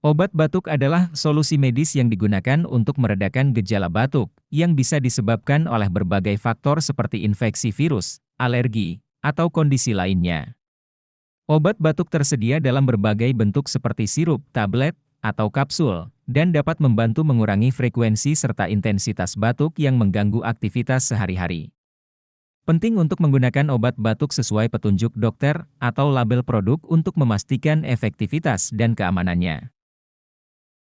Obat batuk adalah solusi medis yang digunakan untuk meredakan gejala batuk, yang bisa disebabkan oleh berbagai faktor seperti infeksi virus, alergi, atau kondisi lainnya. Obat batuk tersedia dalam berbagai bentuk seperti sirup, tablet, atau kapsul, dan dapat membantu mengurangi frekuensi serta intensitas batuk yang mengganggu aktivitas sehari-hari. Penting untuk menggunakan obat batuk sesuai petunjuk dokter atau label produk untuk memastikan efektivitas dan keamanannya.